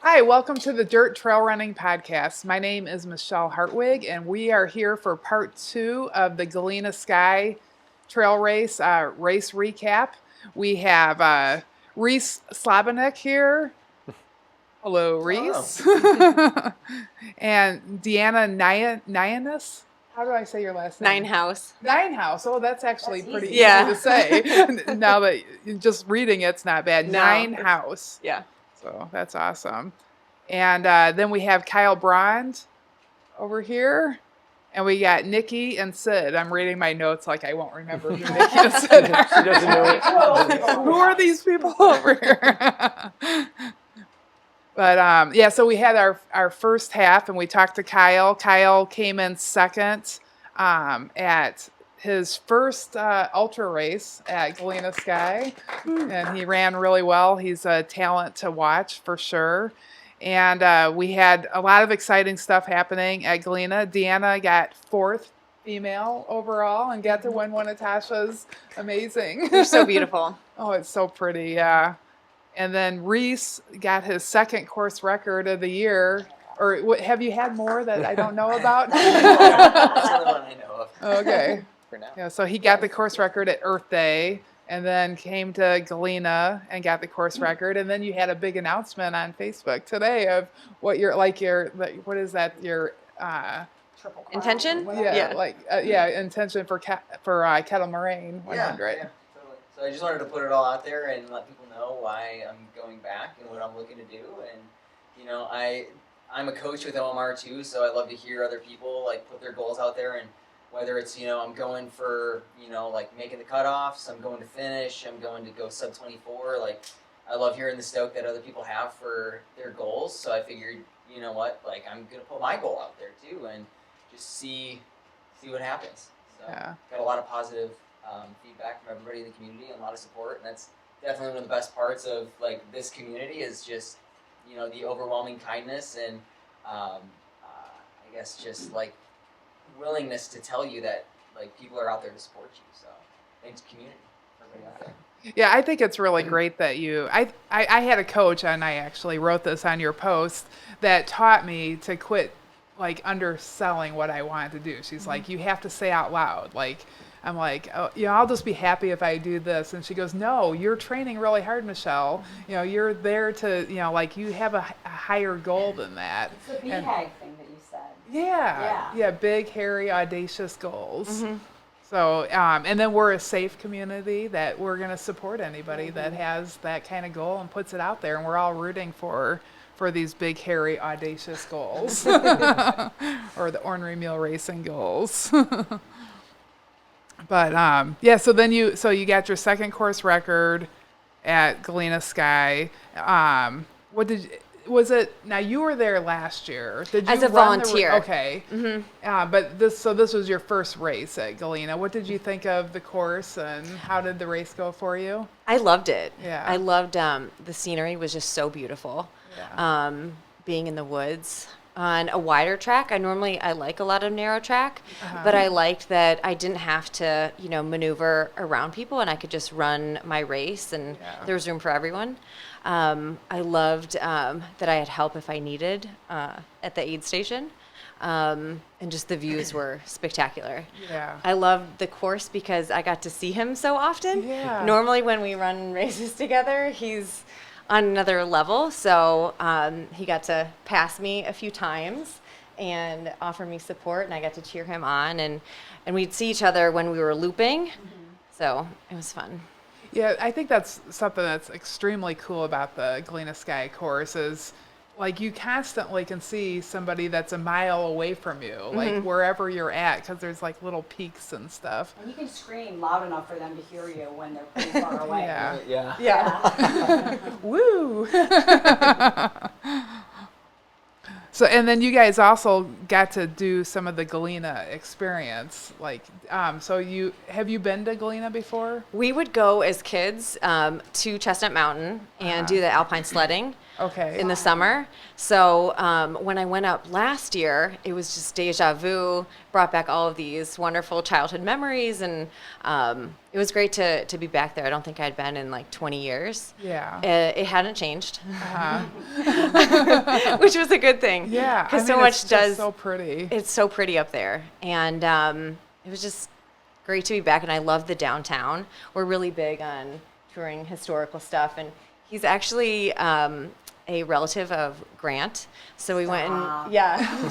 Hi, welcome to the Dirt Trail Running Podcast. My name is Michelle Hartwig, and we are here for part 2 of the Galena Sky Trail Race race recap. We have Reese Slabanek here. Hello, Hello. Reese. And Deanna Nyanis. How do I say your last name? Ninehouse. Ninehouse. Oh, that's actually pretty easy Yeah. to say. Now that just reading it's not bad. No. Ninehouse. Yeah. So that's awesome. And then we have Kyle Brond over here. And we got Nikki and Sid. I'm reading my notes like I won't remember who Nikki and Sid are. She doesn't know. Who are these people over here? But yeah, so we had our first half and we talked to Kyle. Kyle came in second at his first ultra race at Galena Sky, and he ran really well. He's a talent to watch for sure. And we had a lot of exciting stuff happening at Galena. Deanna got fourth female overall and got to win one of Tasha's. Amazing. You're so beautiful. Oh, it's so pretty, yeah. And then Reese got his second course record of the year. Or have you had more that I don't know about? That's the only one I know of. Okay. For now. Yeah, so he got the course record at Earth Day and then came to Galena and got the course record. And then you had a big announcement on Facebook today of what what is that, your Triple crown. Intention? intention for Kettle Moraine 100. Yeah, totally. So I just wanted to put it all out there and let people know why I'm going back and what I'm looking to do. And I'm a coach with OMR too, so I love to hear other people like put their goals out there. And whether it's I'm going for like making the cutoffs, I'm going to finish, I'm going to go sub 24. Like I love hearing the stoke that other people have for their goals. So I figured like I'm gonna put my goal out there too and just see what happens. So Yeah. got a lot of positive feedback from everybody in the community and a lot of support, and that's definitely one of the best parts of like this community is just the overwhelming kindness and I guess just like willingness to tell you that like people are out there to support you. So thanks community, everybody out there. Yeah, I think it's really great that I had a coach, and I actually wrote this on your post, that taught me to quit like underselling what I wanted to do. She's like, you have to say out loud. Like, I'm like, oh, I'll just be happy if I do this. And she goes, no, you're training really hard, Michelle. You're there to, like you have a higher goal than that. It's the And- BHAG thing that you said. Yeah, big, hairy, audacious goals. Mm-hmm. So, and then we're a safe community that we're going to support anybody that has that kind of goal and puts it out there. And we're all rooting for these big, hairy, audacious goals, or the Ornery Mule racing goals. But yeah, so you got your second course record at Galena Sky. Was it? Now you were there last year. Did you As a run the volunteer. okay. Mm-hmm. But this was your first race at Galena. What did you think of the course, and how did the race go for you? I loved it. Yeah. I loved the scenery was just so beautiful. Yeah. Being in the woods on a wider track. I like a lot of narrow track, but I liked that I didn't have to, maneuver around people and I could just run my race and there was room for everyone. I loved that I had help if I needed at the aid station. And just the views were spectacular. Yeah. I loved the course because I got to see him so often. Yeah. Normally when we run races together, he's on another level. So he got to pass me a few times and offer me support, and I got to cheer him on. And we'd see each other when we were looping. So it was fun. Yeah, I think that's something that's extremely cool about the Galena Sky course is, like, you constantly can see somebody that's a mile away from you, like wherever you're at, because there's like little peaks and stuff. And you can scream loud enough for them to hear you when they're pretty far away. Yeah. Yeah. Yeah. Woo! So, and then you guys also got to do some of the Galena experience, like, so have you been to Galena before? We would go as kids to Chestnut Mountain and do the alpine sledding. Okay. in the summer. So when I went up last year, it was just deja vu, brought back all of these wonderful childhood memories, and it was great to be back there. I don't think I'd been in like 20 years. Yeah. It hadn't changed, Uh-huh. which was a good thing. Yeah. because I so mean, much it's just does. so pretty. It's so pretty up there, and it was just great to be back. And I love the downtown. We're really big on touring historical stuff, and he's actually a relative of Grant, so we went Stop. and yeah.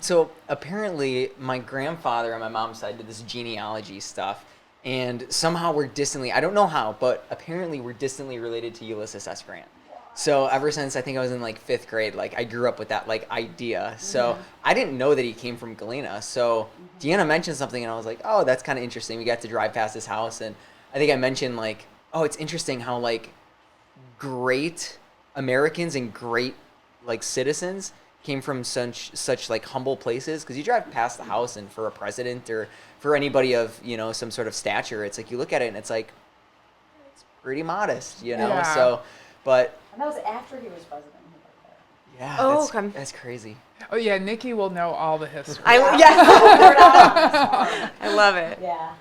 So apparently my grandfather on my mom's side did this genealogy stuff, and somehow we're distantly, I don't know how, but apparently we're distantly related to Ulysses S. Grant. So ever since I think I was in like 5th grade, like I grew up with that like idea. So I didn't know that he came from Galena. So Deanna mentioned something and I was like, oh, that's kind of interesting. We got to drive past his house, and I think I mentioned like, oh, it's interesting how like great Americans and great like citizens came from such like humble places, because you drive past the house and for a president or for anybody of, you know, some sort of stature, it's like you look at it and it's like it's pretty modest, you know. Yeah. So but And that was after he was president. yeah, Oh, that's, okay. that's crazy. Oh yeah, Nikki will know all the history. Yeah, I love it. Yeah.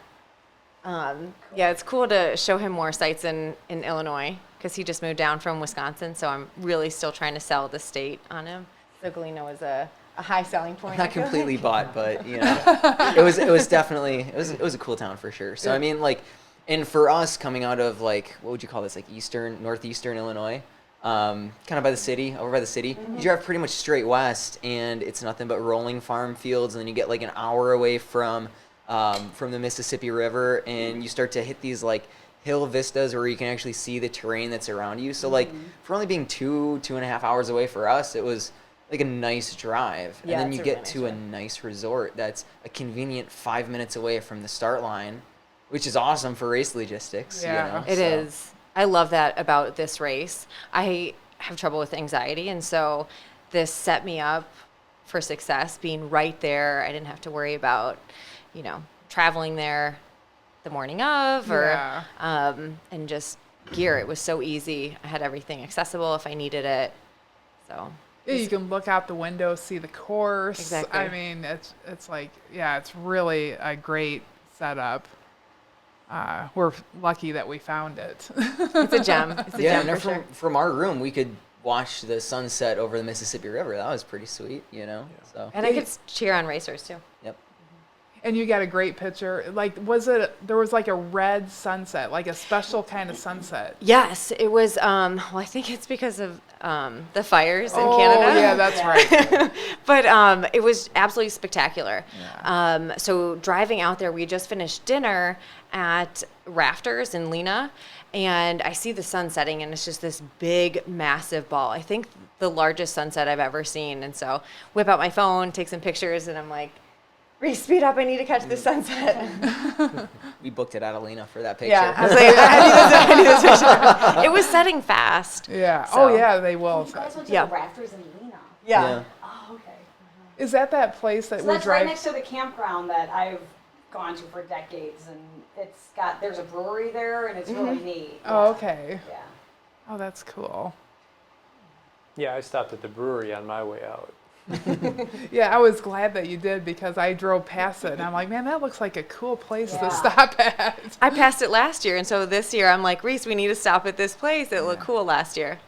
Yeah, it's cool to show him more sites in Illinois, because he just moved down from Wisconsin, so I'm really still trying to sell the state on him. So Galena was a high selling point. Not I feel completely like. bought, but you know, it was definitely it was a cool town for sure. So I mean, like, and for us coming out of like, what would you call this, like northeastern Illinois, kind of by the city, over by the city, you drive pretty much straight west, and it's nothing but rolling farm fields, and then you get like an hour away from the Mississippi River, and you start to hit these like hill vistas where you can actually see the terrain that's around you. So like, for only being 2.5 hours away for us, it was like a nice drive. Yeah, And then it's you a get really to nice a drive. nice resort that's a convenient 5 minutes away from the start line, which is awesome for race logistics. Yeah. You know? It So, is. I love that about this race. I have trouble with anxiety, and so this set me up for success, being right there. I didn't have to worry about, you know, traveling there the morning of, or Yeah. and just gear. It was so easy. I had everything accessible if I needed it. So Yeah, you can look out the window, see the course. Exactly. I mean, it's like, yeah, it's really a great setup. We're lucky that we found it. it's a gem. It's a yeah, gem and for sure. from our room, we could watch the sunset over the Mississippi River. That was pretty sweet, you know. So And I could cheer on racers too. yep. And you got a great picture. Like, there was like a red sunset, like a special kind of sunset. Yes, it was. Well, I think it's because of the fires in Oh, Canada. yeah, that's right. But it was absolutely spectacular. Yeah. So driving out there, we just finished dinner at Rafters in Lena, and I see the sun setting, and it's just this big, massive ball. I think the largest sunset I've ever seen. And so whip out my phone, take some pictures, and I'm like, Reese, speed up, I need to catch the sunset. We booked it at Alena for that picture. Yeah, I was like, I need this picture. It was setting fast. Yeah. So- Oh, yeah, they will. You guys went to Yeah. the Rafters in Galena. Yeah. Oh, okay. Is that place that So we that's drive? right next to the campground that I've gone to for decades, and there's a brewery there, and it's really neat. Oh, Yeah. okay. Yeah. Oh, that's cool. Yeah, I stopped at the brewery on my way out. Yeah, I was glad that you did, because I drove past it and I'm like, man, that looks like a cool place Yeah. to stop at. I passed it last year, and so this year I'm like, Reese, we need to stop at this place. It looked cool last year.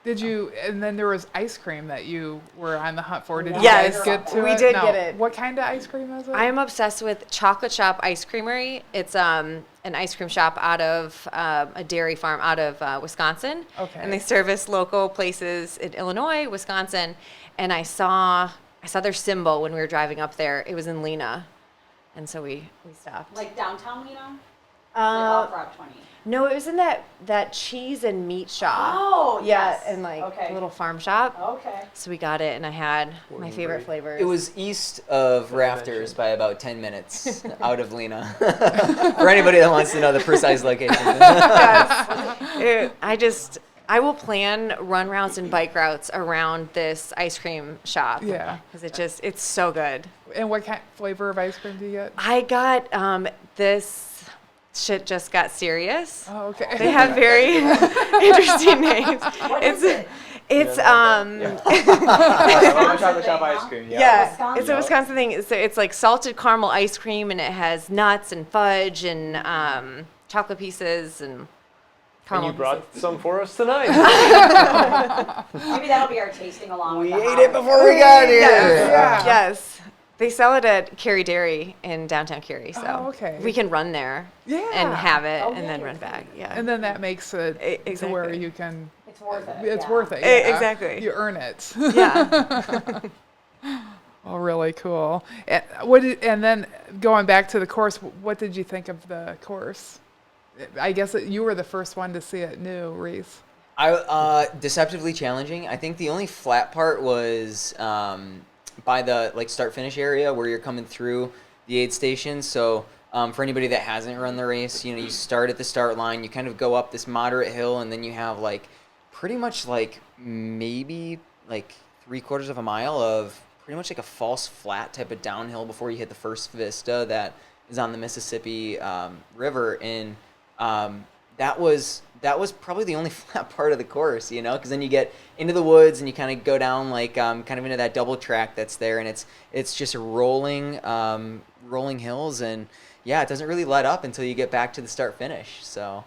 Did you? And then there was ice cream that you were on the hunt for. Did you Yes, guys get to we it? did No. get it. What kind of ice cream is it? I'm obsessed with Chocolate Shop Ice Creamery. It's an ice cream shop out of a dairy farm out of Wisconsin. Okay. And they service local places in Illinois, Wisconsin. And I saw their symbol when we were driving up there. It was in Lena. And so we stopped. Like downtown Lena? Like off Route 20. No, it was in that cheese and meat shop. Oh, Yeah, yes. and like Okay. a little farm shop. Okay. So we got it, and I had my Ornery. favorite flavors. It was east of Rafters by about 10 minutes out of Lena. For anybody that wants to know the precise location. I will plan run routes and bike routes around this ice cream shop. Yeah. Because it's so good. And what kind flavor of ice cream do you get? I got this shit just got serious. Oh, okay. They have very interesting names. What is it? It's Chocolate chop ice cream. yeah, Wisconsin. it's a Wisconsin thing. It's like salted caramel ice cream, and it has nuts and fudge and chocolate pieces and And caramel you brought pieces. some for us tonight. Maybe that'll be our tasting along We with the ate it holiday. before we got here. Yeah. Yes. They sell it at Cary Dairy in downtown Cary, so Oh, okay. we can run there Yeah. and have it Oh, and yeah, then you're run back. Yeah. And then that makes it to where Exactly. you can. It's worth it. It's yeah. worth it. Eh, Yeah. exactly. You earn it. Yeah. Oh, really cool. And then going back to the course, what did you think of the course? I guess you were the first one to see it new, Reese. Deceptively challenging. I think the only flat part was by the start finish area where you're coming through the aid station. So for anybody that hasn't run the race, you start at the start line, you kind of go up this moderate hill, and then you have pretty much maybe 3/4 of a mile of pretty much a false flat type of downhill before you hit the first vista that is on the Mississippi River, and that was probably the only flat part of the course, because then you get into the woods and you kind of go down kind of into that double track that's there, and it's just rolling hills, and yeah, it doesn't really let up until you get back to the start finish. So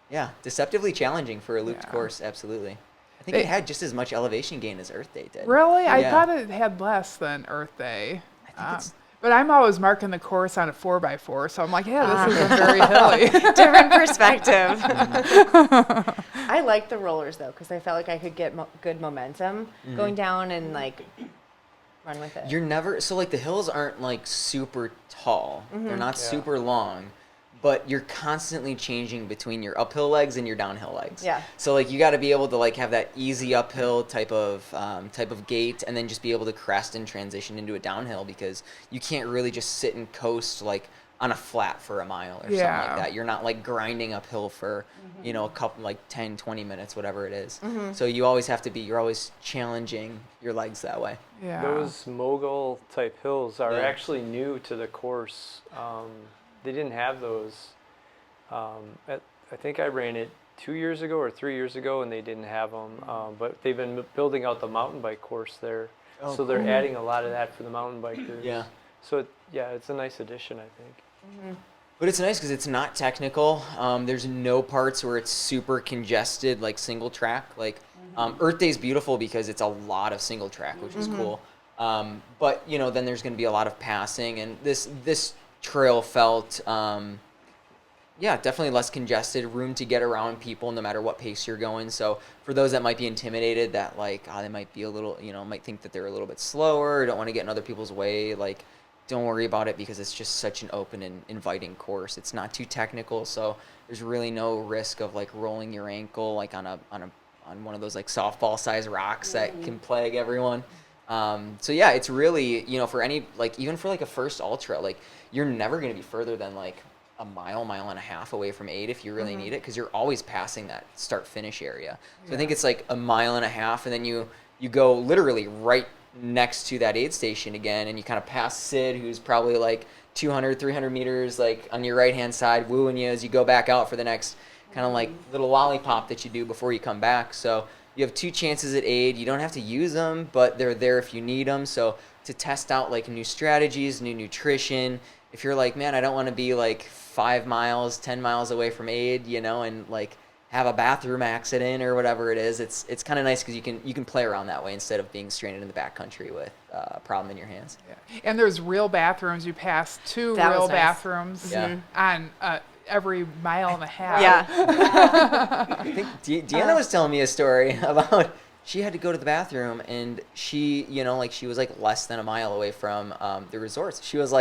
yeah, deceptively challenging for a looped Yeah. course, absolutely. I think it had just as much elevation gain as Earth Day did. Really? I Yeah. thought it had less than Earth Day. I think it's But I'm always marking the course on a 4x4, so I'm like, yeah, this isn't very hilly. Different perspective. I like the rollers though, because I felt like I could get good momentum going down and run with it. You're never the hills aren't super tall. They're not Yeah. super long, but you're constantly changing between your uphill legs and your downhill legs. Yeah. So you got to be able to have that easy uphill type of gait, and then just be able to crest and transition into a downhill, because you can't really just sit and coast on a flat for a mile or something Yeah. like that. You're not grinding uphill for a couple 10, 20 minutes, whatever it is. So you always have to you're always challenging your legs that way. Yeah. Those mogul type hills are Yeah. actually new to the course. They didn't have those. I think I ran it 2 years ago or 3 years ago, and they didn't have them. But they've been building out the mountain bike course there, Oh, so they're adding a lot of that for the mountain bikers. Yeah. So it's a nice addition, I think. But it's nice because it's not technical. There's no parts where it's super congested, single track. Earth Day is beautiful because it's a lot of single track, which is cool. But then there's going to be a lot of passing, and this trail felt, definitely less congested, room to get around people no matter what pace you're going. So for those that might be intimidated, that they might be a little, might think that they're a little bit slower, or don't want to get in other people's way, don't worry about it, because it's just such an open and inviting course. It's not too technical, so there's really no risk of rolling your ankle on one of those softball sized rocks that can plague everyone. So yeah, it's really, for any even for a first ultra, you're never going to be further than a mile and a half away from aid if you really need it, because you're always passing that start finish area. So I think it's a mile and a half, and then you go literally right next to that aid station again, and you kind of pass Sid, who's probably 200, 300 meters on your right hand side, wooing you as you go back out for the next kind of little lollipop that you do before you come back. So you have 2 chances at aid. You don't have to use them, but they're there if you need them. So to test out new strategies, new nutrition, if you're man, I don't want to be 5 miles, 10 miles away from aid, and have a bathroom accident or whatever it is, it's kind of nice because you can play around that way instead of being stranded in the backcountry with a problem in your hands. Yeah. And there's real bathrooms. You pass 2 That real was nice. bathrooms Yeah. on every mile and a half. Yeah. I think Deanna was telling me a story about she had to go to the bathroom, and she, she was less than a mile away from the resorts. She was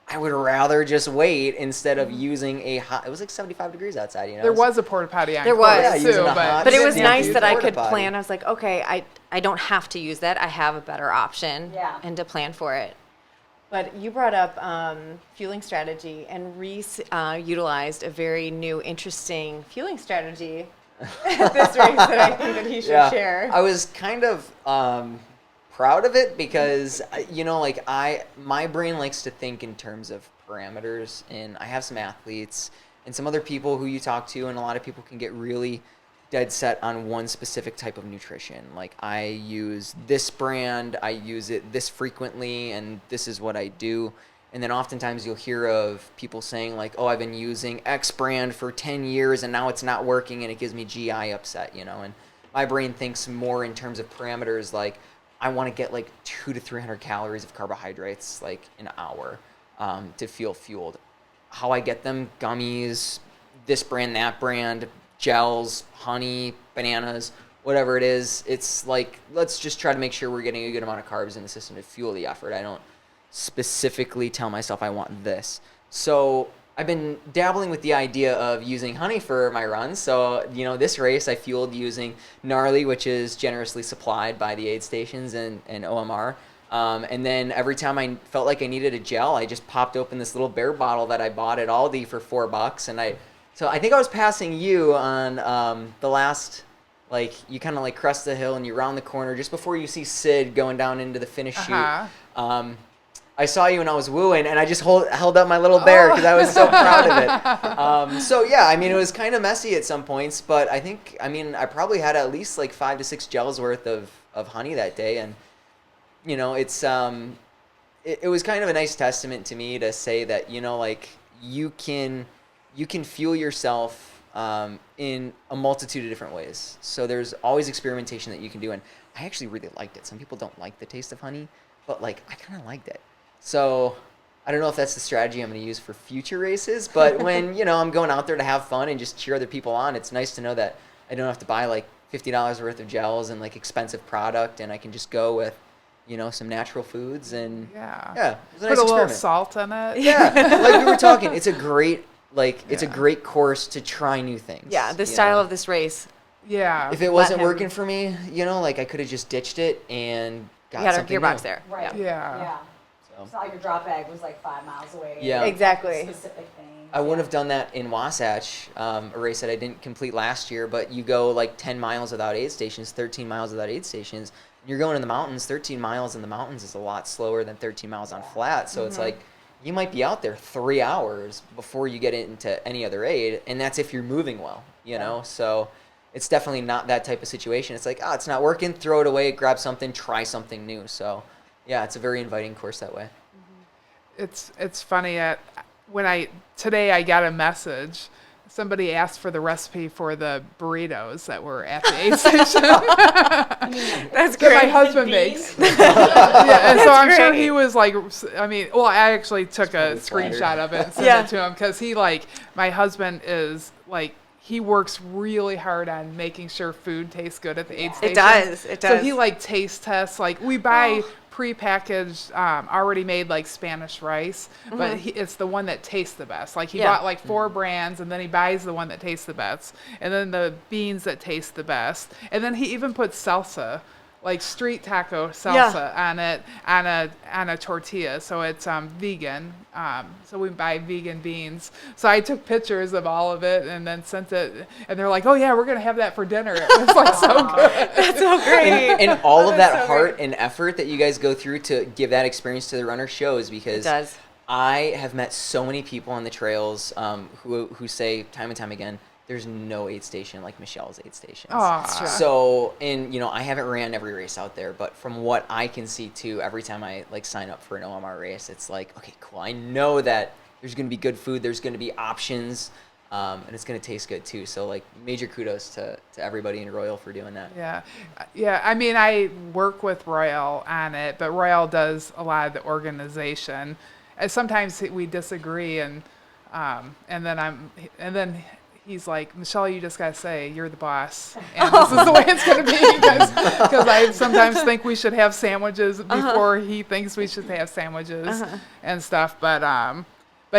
I would rather just wait instead of using a hot. It was 75 degrees outside, There was a porta potty on There course, was. Yeah, too, using a hot But it was Yeah, nice dude, that I porta could potty. plan. I was like, okay, I don't have to use that. I have a better option Yeah. and to plan for it. But you brought up fueling strategy, and Reese utilized a very new, interesting fueling strategy at this race that I think that he should share. I was kind of proud of it because my brain likes to think in terms of parameters, and I have some athletes and some other people who you talk to, and a lot of people can get really dead set on one specific type of nutrition. Like, I use this brand, I use it this frequently, and this is what I do. And then oftentimes you'll hear of people saying like, oh, I've been using X brand for 10 years and now it's not working and it gives me GI upset, and my brain thinks more in terms of parameters, like I want to get like 200 to 300 calories of carbohydrates like an hour to feel fueled. How I get them: gummies, this brand, that brand, gels, honey, bananas, whatever it is. It's like, let's just try to make sure we're getting a good amount of carbs in the system to fuel the effort. I don't specifically tell myself I want this. So I've been dabbling with the idea of using honey for my runs. So, this race I fueled using Gnarly, which is generously supplied by the aid stations and OMR. And then every time I felt like I needed a gel, I just popped open this little bear bottle that I bought at Aldi for $4. And so I think I was passing you on the last, like, you kind of like crest the hill and you round the corner just before you see Sid going down into the finish chute. I saw you when I was wooing, and I just held up my little bear because I was so proud of it. So yeah, I mean, it was kind of messy at some points, but I probably had at least like 5 to 6 gels worth of honey that day, and it was kind of a nice testament to me to say that like you can fuel yourself in a multitude of different ways. So there's always experimentation that you can do, and I actually really liked it. Some people don't like the taste of honey, but like I kind of liked it. So I don't know if that's the strategy I'm going to use for future races, but when, I'm going out there to have fun and just cheer other people on, it's nice to know that I don't have to buy like $50 worth of gels and like expensive product, and I can just go with, some natural foods and it was a nice Put a little experiment. salt in it. Yeah, like we were talking, it's a great course to try new things. Yeah, the style of this race. Yeah. If it wasn't working for me, like I could have just ditched it and got You had our something gearbox new. there. Right. Yeah. It's not like your drop bag was like 5 miles away. Yeah. Exactly. Specific things. I wouldn't have done that in Wasatch, a race that I didn't complete last year, but you go like 10 miles without aid stations, 13 miles without aid stations. You're going in the mountains. 13 miles in the mountains is a lot slower than 13 miles on flat. So it's like you might be out there 3 hours before you get into any other aid, and that's if you're moving well, know? So it's definitely not that type of situation. It's like, it's not working, throw it away, grab something, try something new. So yeah, it's a very inviting course that way. It's funny. Today I got a message. Somebody asked for the recipe for the burritos that were at the aid station. That's that great. my husband makes. Yeah, and so I'm sure great. he was like, I actually took a screenshot of it and sent it to him because my husband is like, he works really hard on making sure food tastes good at the aid station. It does. So he like taste tests. Like we buy prepackaged, already made like Spanish rice, but it's the one that tastes the best. Like he bought like 4 brands, and then he buys the one that tastes the best, and then the beans that taste the best, and then he even puts salsa, like street taco salsa on it on a tortilla, so it's vegan. So we buy vegan beans. So I took pictures of all of it and then sent it, and they're like, "Oh yeah, we're gonna have that for dinner." It was like so good. That's so great. And all of that so heart great. and effort that you guys go through to give that experience to the runner shows, because It does. I have met so many people on the trails who say time and time again, there's no aid station like Michelle's aid stations. Aw. true. So, and I haven't ran every race out there, but from what I can see too, every time I like sign up for an OMR race, it's like, okay, cool. I know that there's going to be good food, there's going to be options, and it's going to taste good too. So like major kudos to everybody in Royal for doing that. Yeah. I mean, I work with Royal on it, but Royal does a lot of the organization. And sometimes we disagree, and then he's like, Michelle, you just gotta say you're the boss, and this is the way it's gonna be, because I sometimes think we should have sandwiches before he thinks we should have sandwiches and stuff. But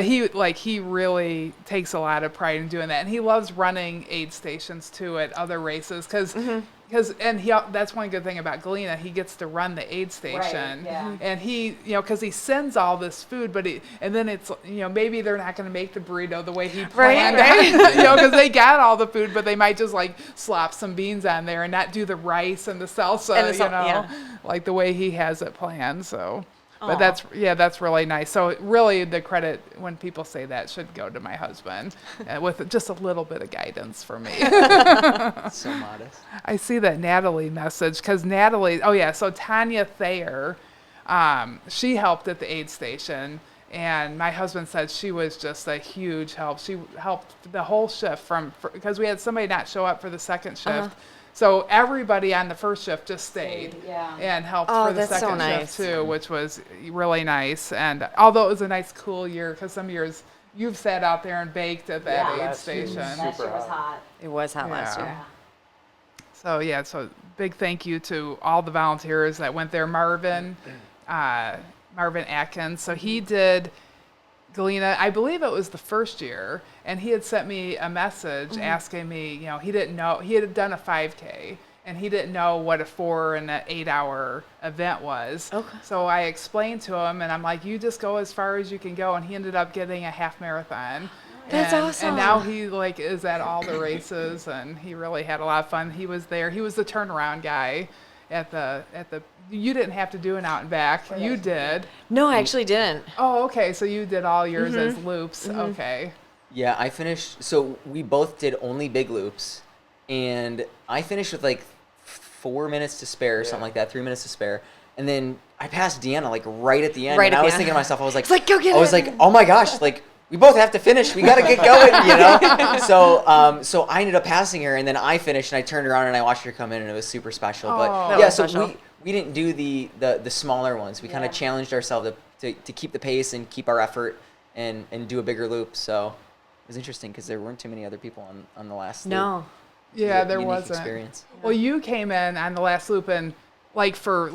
he really takes a lot of pride in doing that, and he loves running aid stations too at other races, because that's one good thing about Galena. He gets to run the aid station, and he, because he sends all this food, and then it's, maybe they're not going to make the burrito the way he planned, because they got all the food, but they might just like slop some beans on there and not do the rice and the salsa, like the way he has it planned. So, But that's really nice. So really the credit when people say that should go to my husband with just a little bit of guidance for me. So modest. I see that Natalie message because so Tanya Thayer, she helped at the aid station. And my husband said she was just a huge help. She helped the whole shift because we had somebody not show up for the second shift. So everybody on the first shift just stayed and helped for the that's so second nice. shift too, which was really nice. And although it was a nice cool year, because some years you've sat out there and baked at that aid Last year station. was That super shit was hot. hot. It was hot last Yeah. year. So big thank you to all the volunteers that went there. Marvin Atkins. So he did Galena, I believe it was the first year, and he had sent me a message asking me, he didn't know, he had done a 5K, and he didn't know what a 4 and an 8 hour event was. Okay. So I explained to him, and I'm like, you just go as far as you can go, and he ended up getting a half marathon. That's awesome. And now he is at all the races, and he really had a lot of fun. He was there. He was the turnaround guy at the. You didn't have to do an out and back. You did. No, I actually didn't. Oh, okay. So you did all yours as loops. Okay. Yeah, I finished. So we both did only big loops, and I finished with like 4 minutes to spare, or something like that, 3 minutes to spare, and then I passed Deanna like right at the end, Right and at I the was end. thinking to myself, I was like, It's like, go get I was it. like, oh my gosh, like we both have to finish. We got to get going, So I ended up passing her, and then I finished, and I turned around and I watched her come in, and it was super special. Oh. But That yeah, was so special. we didn't do the smaller ones. We kind of challenged ourselves to keep the pace and keep our effort and do a bigger loop. So it was interesting because there weren't too many other people on the last loop. No. It was Yeah, a there unique wasn't. experience. Well, you came in on the last loop, and for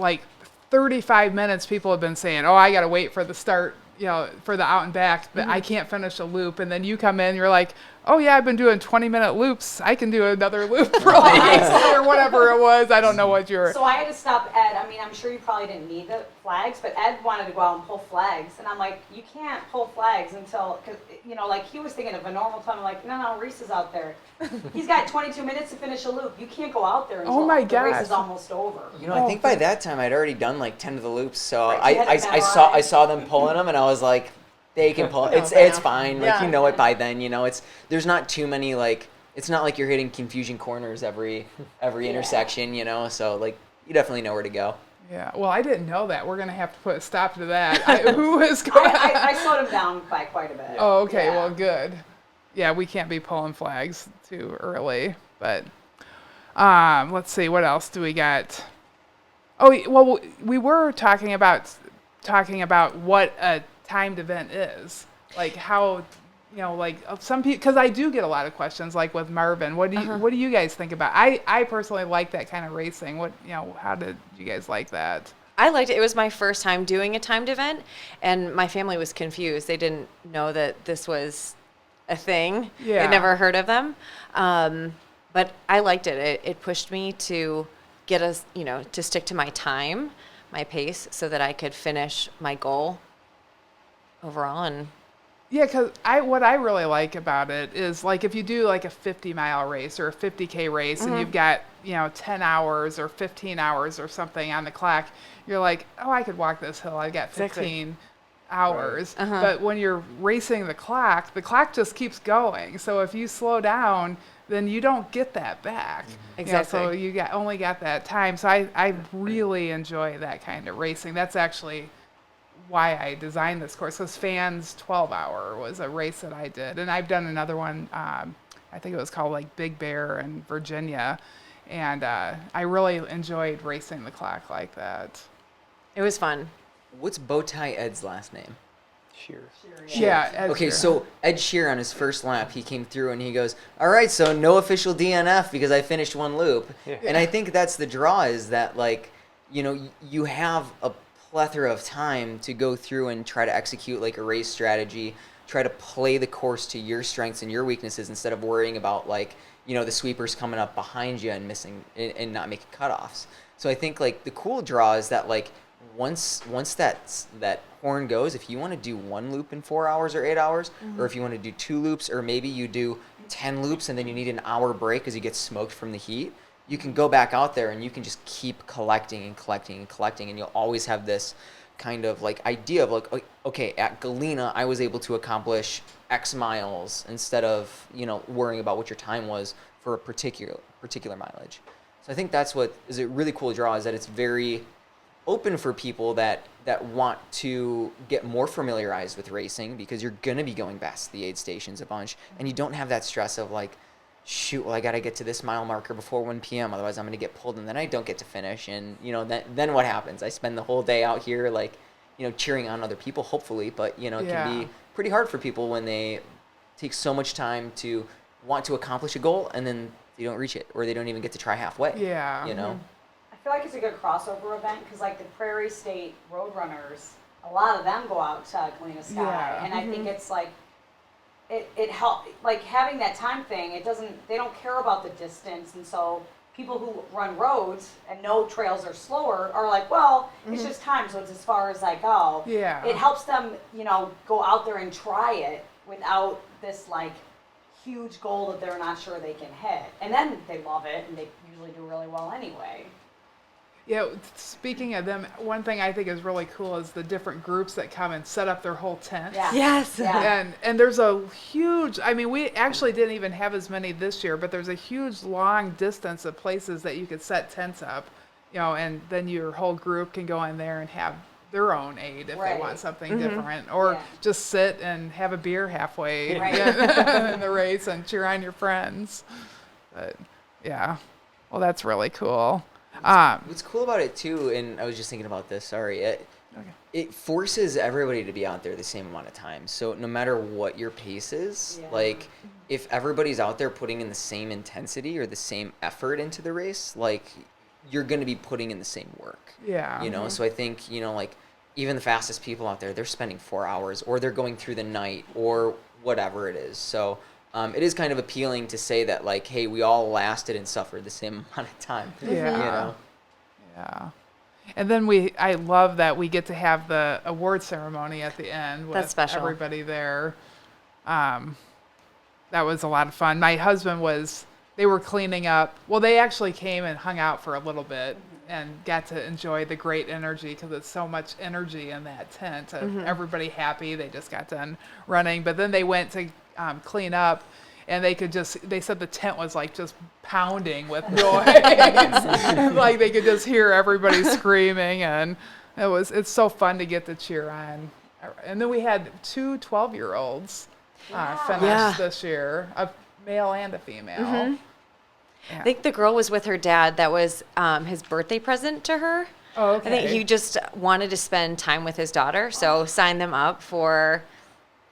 35 minutes, people have been saying, "Oh, I got to wait for the start, for the out and back, but I can't finish a loop." And then you come in, you're like, "Oh yeah, I've been doing 20-minute loops. I can do another loop for or whatever it was." I don't know what you're. So I had to stop Ed. I mean, I'm sure you probably didn't need the flags, but Ed wanted to go out and pull flags. And I'm like, you can't pull flags until, cause, he was thinking of a normal time. I'm like, no, Reese is out there. He's got 22 minutes to finish a loop. You can't go out there until Oh my the race gosh. is almost over. I think by that time I'd already done like 10 of the loops. So Right, you had to I saw memorize. them pulling them, and I was like, they can pull it. It's fine. Like it by then. There's not too many it's not like you're hitting confusion corners every intersection. So you definitely know where to go. Yeah. Well, I didn't know that. We're gonna have to put a stop to that. Who is going? I slowed him down by quite a bit. Oh, okay. Yeah. Well, good. Yeah, we can't be pulling flags too early, but let's see, what else do we got? Oh, well, we were talking about what a timed event is, like how, some people, because I do get a lot of questions, like with Marvin. What do you guys think about? I personally like that kind of racing. How did you guys like that? I liked it. It was my first time doing a timed event, and my family was confused. They didn't know that this was a thing. Yeah. They'd never heard of them. But I liked it. It pushed me to get us, to stick to my time, my pace, so that I could finish my goal overall. And Yeah, because what I really like about it is, if you do a 50-mile race or a 50K race and you've got 10 hours or 15 hours or something on the clock, you're like, oh, I could walk this hill. I got 15 hours. But when you're racing the clock just keeps going. So if you slow down, then you don't get that back. Exactly. So you only got that time. So I really enjoy that kind of racing. That's actually why I designed this course, because Fans 12-hour was a race that I did, and I've done another one. I think it was called Big Bear in Virginia, and I really enjoyed racing the clock like that. it was fun. What's Bowtie Ed's last name? Sheer. Yeah. Ed Okay, Sheeran. so Ed Sheer on his first lap, he came through and he goes, "All right, so no official DNF because I finished one loop." Yeah. And I think that's the draw, is that you have a plethora of time to go through and try to execute a race strategy, try to play the course to your strengths and your weaknesses instead of worrying about the sweepers coming up behind you and missing and not making cutoffs. So I think the cool draw is that once that horn goes, if you want to do one loop in 4 hours or 8 hours, or if you want to do 2 loops, or maybe you do 10 loops and then you need an hour break because you get smoked from the heat, you can go back out there and you can just keep collecting and collecting and collecting, and you'll always have this kind of like idea of like, okay, at Galena I was able to accomplish X miles instead of, you know, worrying about what your time was for a particular mileage. So I think that's what is a really cool draw, is that it's very open for people that want to get more familiarized with racing, because you're going to be going past the aid stations a bunch, and you don't have that stress of like, shoot, well, I got to get to this mile marker before 1 p.m. Otherwise I'm going to get pulled and then I don't get to finish. And, you know, then what happens? I spend the whole day out here, like, you know, cheering on other people, hopefully. But, you know, it can be pretty hard for people when they take so much time to want to accomplish a goal and then they don't reach it, or they don't even get to try halfway. Yeah. You know? I feel like it's a good crossover event because, like, the Prairie State Roadrunners, a lot of them go out to Galena Sky, Yeah. and I think it's like it help, like having that time thing. They don't care about the distance, and so people who run roads and know trails are slower are like, well, it's just time, so it's as far as I go. Yeah. It helps them, you know, go out there and try it without this like huge goal that they're not sure they can hit, and then they love it and they usually do really well anyway. Yeah, speaking of them, one thing I think is really cool is the different groups that come and set up their whole tent. Yeah. Yes. Yeah. And there's a huge, I mean, we actually didn't even have as many this year, but there's a huge long distance of places that you could set tents up, you know, and then your whole group can go in there and have their own aid if they want something different, or just sit and have a beer halfway in the race and cheer on your friends. But yeah, well, that's really cool. What's cool about it too, and I was just thinking about this, sorry, it forces everybody to be out there the same amount of time. So no matter what your pace is, like if everybody's out there putting in the same intensity or the same effort into the race, like you're going to be putting in the same work. Yeah. You know, so I think, you know, like even the fastest people out there, they're spending 4 hours, or they're going through the night, or whatever it is. So it is kind of appealing to say that, like, hey, we all lasted and suffered the same amount of time. Yeah. You know? Yeah. And then I love that we get to have the award ceremony at the end with That's special. everybody there. That was a lot of fun. My husband they were cleaning up. Well, they actually came and hung out for a little bit and got to enjoy the great energy, because it's so much energy in that tent of everybody happy. They just got done running, but then they went to clean up, and they said the tent was like just pounding with noise. Like they could just hear everybody screaming, and it's so fun to get to cheer on. And then we had 2 12-year-olds finish this year, a male and a female. I think the girl was with her dad. That was his birthday present to her. Oh, okay. I think he just wanted to spend time with his daughter, so signed them up for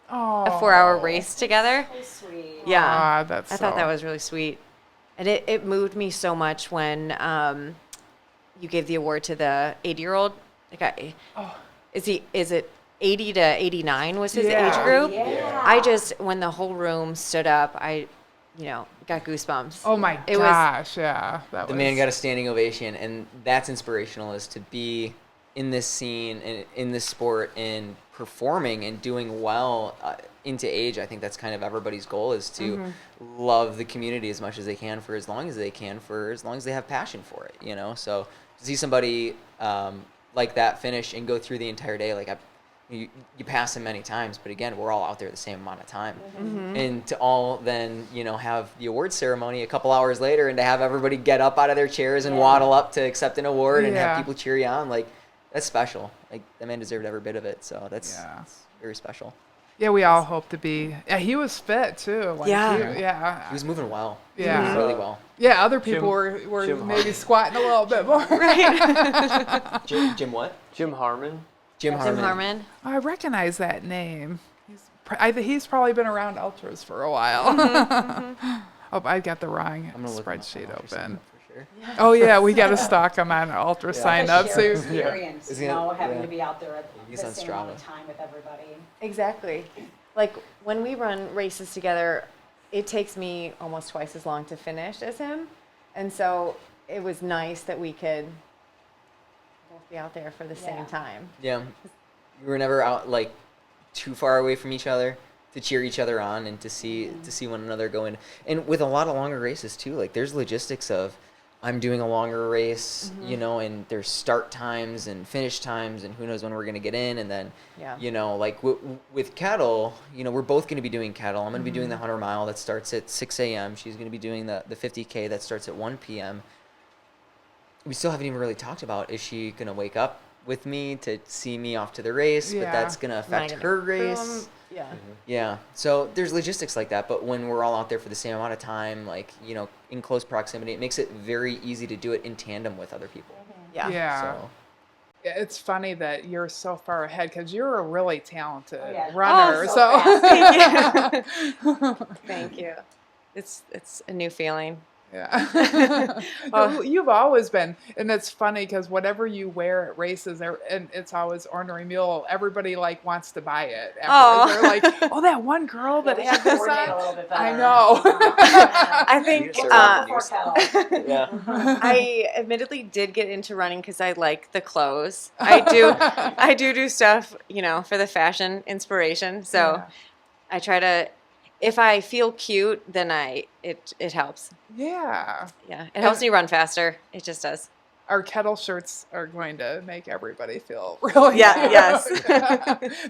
a 4-hour race together. So sweet. Yeah, I thought that was really sweet, and it moved me so much when you gave the award to the 80-year-old. Like, is it 80 to 89 was his age group? Yeah. When the whole room stood up, got goosebumps. Oh my gosh, yeah. The man got a standing ovation, and that's inspirational, is to be in this scene and in this sport and performing and doing well into age. I think that's kind of everybody's goal, is to love the community as much as they can for as long as they can, for as long as they have passion for it, you know? So to see somebody like that finish and go through the entire day, like you pass him many times, but again, we're all out there the same amount of time. And to all then, you know, have the award ceremony a couple hours later, and to have everybody get up out of their chairs and waddle up to accept an award and have people cheer you on, like, that's special. Like, that man deserved every bit of it, so that's very special. Yeah, we all hope to be. Yeah, he was fit too. Like, He was moving well. Yeah. He was really well. Yeah, other people were maybe squatting a little bit more. Jim what? Jim Harmon. Jim Harmon. Harmon. I recognize that name. He's probably been around ultras for a while. Oh, I got the wrong I'm gonna look him up spreadsheet on Ultra Sign open. Up for sure. Oh yeah, we got to stock him on ultra sign up. It's a So shared experience, Is you he know, on- having to be out there at He's the on same amount Strava. of time with everybody. Exactly. Like when we run races together, it takes me almost twice as long to finish as him. And so it was nice that we could both be out there for the same time. Yeah. We were never out, like, too far away from each other to cheer each other on and to see one another go in. And with a lot of longer races too, like, there's logistics of I'm doing a longer race, you know, and there's start times and finish times, and who knows when we're going to get in. And then, you know, like with Kettle, you know, we're both going to be doing Kettle. I'm going to be doing the 100 mile that starts at 6 a.m. She's going to be doing the 50K that starts at 1 p.m. We still haven't even really talked about, is she going to wake up with me to see me off to the race? But that's going to affect her race. Yeah. So there's logistics like that, but when we're all out there for the same amount of time, like, you know, in close proximity, it makes it very easy to do it in tandem with other people. So. Yeah, it's funny that you're so far ahead because you're a really talented yeah. runner. Oh, so fast. Thank you. It's a new feeling. Yeah. You've always been, and it's funny because whatever you wear at races, and it's always Ornery Mule, everybody like wants to buy it. Afterwards. They're like, oh, that one girl that had this on. I know. I think Yeah. I admittedly did get into running because I like the clothes. I do stuff, you know, for the fashion inspiration. So I try to, if I feel cute, then it helps. Yeah. Yeah, it helps me run faster. It just does. Our Kettle shirts are going to make everybody feel really cute. Yes.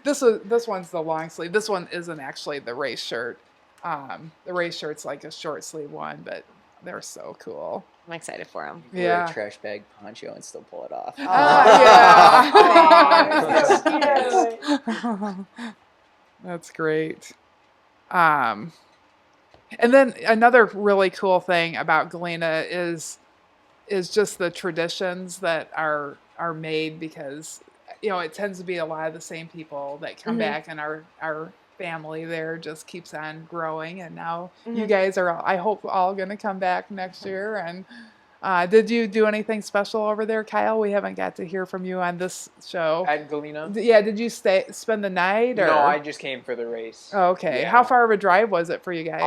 This one's the long sleeve. This one isn't actually the race shirt. The race shirt's like a short sleeve one, but they're so cool. I'm excited for them. Wear a trash bag poncho and still pull it off. That's great. And then another really cool thing about Galena is just the traditions that are made, because, you know, it tends to be a lot of the same people that come back, and our family there just keeps on growing. And now you guys are, I hope, all going to come back next year. And did you do anything special over there, Kyle? We haven't got to hear from you on this show. At Galena? Yeah, did you spend the night? Or? No, I just came for the race. Oh, okay. Yeah. How far of a drive was it for you guys?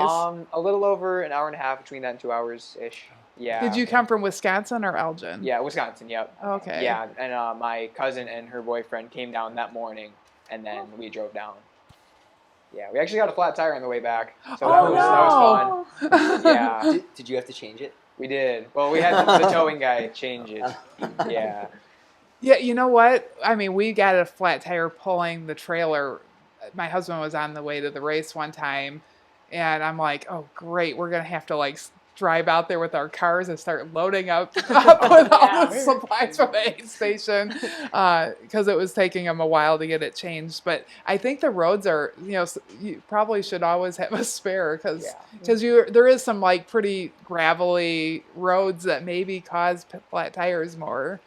A little over an hour and a half, between that and 2 hours-ish. Yeah. Did you come from Wisconsin or Elgin? Yeah, Wisconsin, yep. Okay. Yeah, and my cousin and her boyfriend came down that morning, and then we drove down. Yeah, we actually got a flat tire on the way back, so that was fun. Yeah. Did you have to change it? We did. Well, we had the towing guy change it. Yeah. Yeah, you know what? I mean, we got a flat tire pulling the trailer. My husband was on the way to the race one time, and I'm like, oh, great. We're going to have to, like, drive out there with our cars and start loading up with all the supplies from the aid station, because it was taking them a while to get it changed. But I think the roads are, you know, you probably should always have a spare, because there is some like pretty gravelly roads that maybe cause flat tires more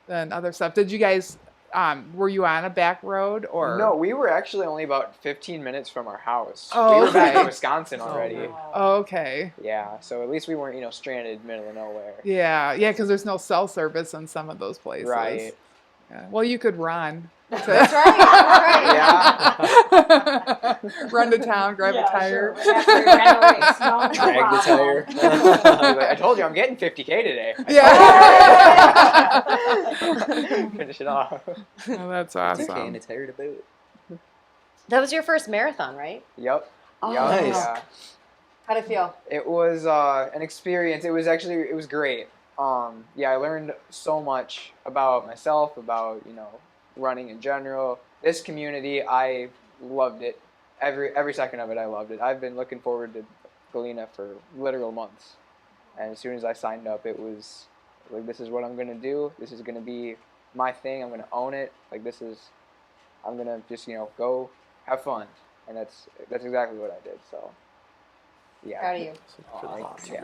than other stuff. Did you guys, were you on a back road or? No, we were actually only about 15 minutes from our house. Oh, we were back okay. in Wisconsin already. Oh, okay. Yeah, so at least we weren't, you know, stranded middle of nowhere. Yeah, because there's no cell service in some of those places. Right. Yeah. Well, you could run. That's right. Yeah. Run to town, grab a tire. Sure. After we ran a race, no Drag the tire. I told you I'm getting 50K today. Yeah. Finish it off. Oh, that's Okay, and awesome. a tire to boot. That was your first marathon, right? Yep. Oh, Yep. nice. Yeah. How'd it feel? It was an experience. It was great. Yeah, I learned so much about myself, about, you know, running in general. This community, I loved it. Every second of it, I loved it. I've been looking forward to Galena for literal months. And as soon as I signed up, it was like, this is what I'm gonna do. This is gonna be my thing. I'm gonna own it. Like, I'm gonna just, you know, go have fun. And that's exactly what I did. So. Yeah. Proud of you. Yeah.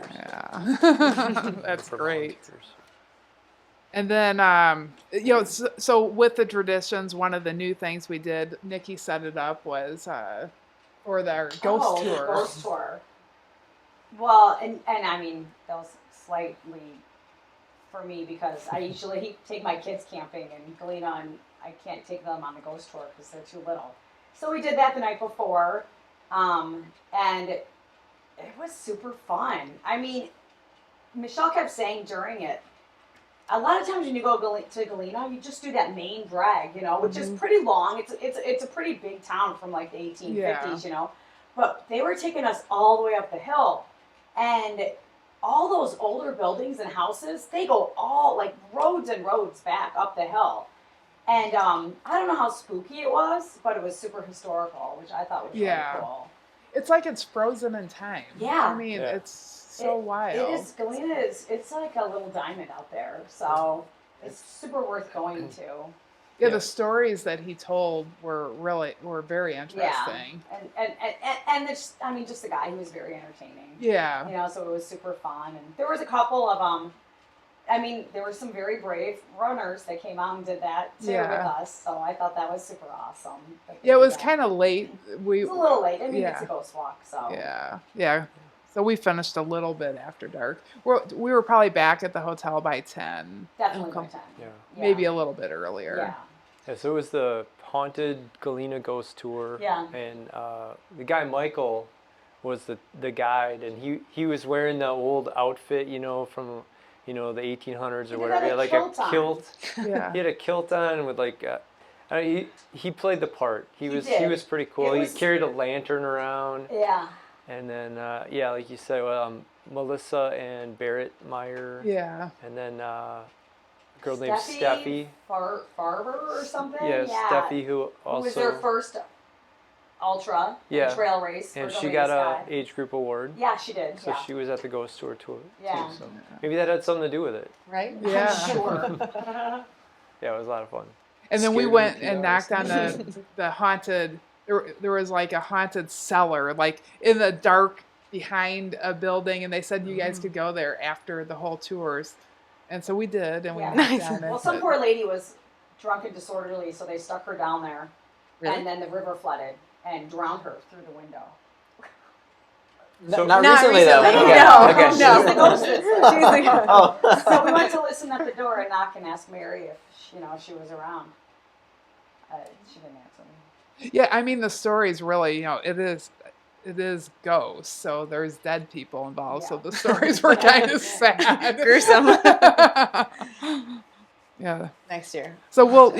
Yeah. That's great. And then, you know, so with the traditions, one of the new things we did, Nikki set it up, was for their ghost tour. Ghost tour. Well, and I mean, that was slightly for me because I usually take my kids camping in Galena, and I can't take them on the ghost tour because they're too little. So we did that the night before, and it was super fun. I mean, Michelle kept saying during it, a lot of times when you go to Galena, you just do that main drag, you know, which is pretty long. It's a pretty big town from like the 1850s, you know. But they were taking us all the way up the hill, and all those older buildings and houses, they go all like roads and roads back up the hill. And I don't know how spooky it was, but it was super historical, which I thought was Yeah. really cool. It's like it's frozen in time. Yeah. I mean, Yeah. it's so wild. It is. Galena it's like a little diamond out there, so it's super worth going to. Yeah, Yeah. the stories that he told were very interesting. And it's, I mean, just the guy, he was very entertaining. Yeah. You know, so it was super fun. And there was a couple of I mean, there were some very brave runners that came out and did that too with Yeah. us. So I thought that was super awesome. that they Yeah, it did was that. kind of late. It was a little late. I mean, it's a Yeah. ghost walk, so. Yeah. So we finished a little bit after dark. We were probably back at the hotel by 10, Definitely Okay. by 10. Yeah. maybe a little bit earlier. Yeah. Yeah, so it was the haunted Galena ghost tour. Yeah. And the guy Michael was the guide, and he was wearing the old outfit, from the 1800s or He whatever. had He a had like kilt a on. kilt. Yeah. He had a kilt on with like. He played the part. He He was did. pretty cool. It He was- carried a lantern around, Yeah. and then like you said, Melissa and Barrett Meyer, Yeah. and then a girl named Steffi. Farber or something? Yeah, Steffi, who Who was their also first ultra Yeah. trail race for and she Galena got Sky. a age group award. Yeah, she did. So yeah. she was at the Ghost Tour too. Yeah. So maybe that had something to do with it. Right? Yeah. Sure. Yeah, it was a lot of fun. And then we Scared went of and PRs. knocked on the haunted. There was like a haunted cellar, like in the dark behind a building, and they said you guys could go there after the whole tours, and so we did, and we Yeah. knocked Nice. down Well, it, some but- poor lady was drunk and disorderly, so they stuck her down there, Really? and then the river flooded and drowned her through the window. So- Not Not recently, though. recently, Okay. no. Okay. She's the ghost that's there. She's like, Oh. So we went to listen at the door and knock and ask Mary if she was around. She didn't answer me. Yeah, I mean the story's really, it is ghosts, so there's dead people involved, so Yeah. the stories were kind of sad, Gruesome. Yeah. Next year. So well,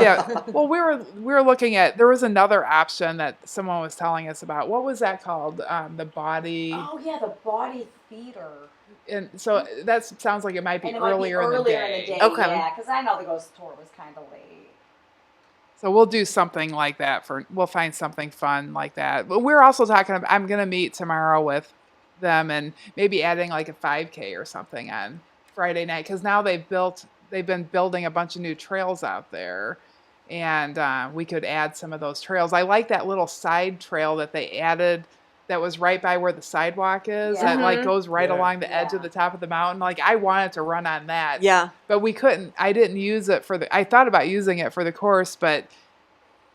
we were looking at, there was another option that someone was telling us about. What was that called? The body, Oh yeah, the body theater. and so that sounds like it might be And it might be earlier in the day. Okay. Yeah, because I know the ghost tour was kind of late. So we'll do something like that we'll find something fun like that. But we're also talking about, I'm going to meet tomorrow with them and maybe adding like a 5K or something on Friday night. Cause now they've been building a bunch of new trails out there, and we could add some of those trails. I like that little side trail that they added that was right by where the sidewalk is, Yeah. that like goes right Yeah. along the edge of the top of the mountain. Like I wanted to run on that. Yeah. But we couldn't. I didn't use it I thought about using it for the course, but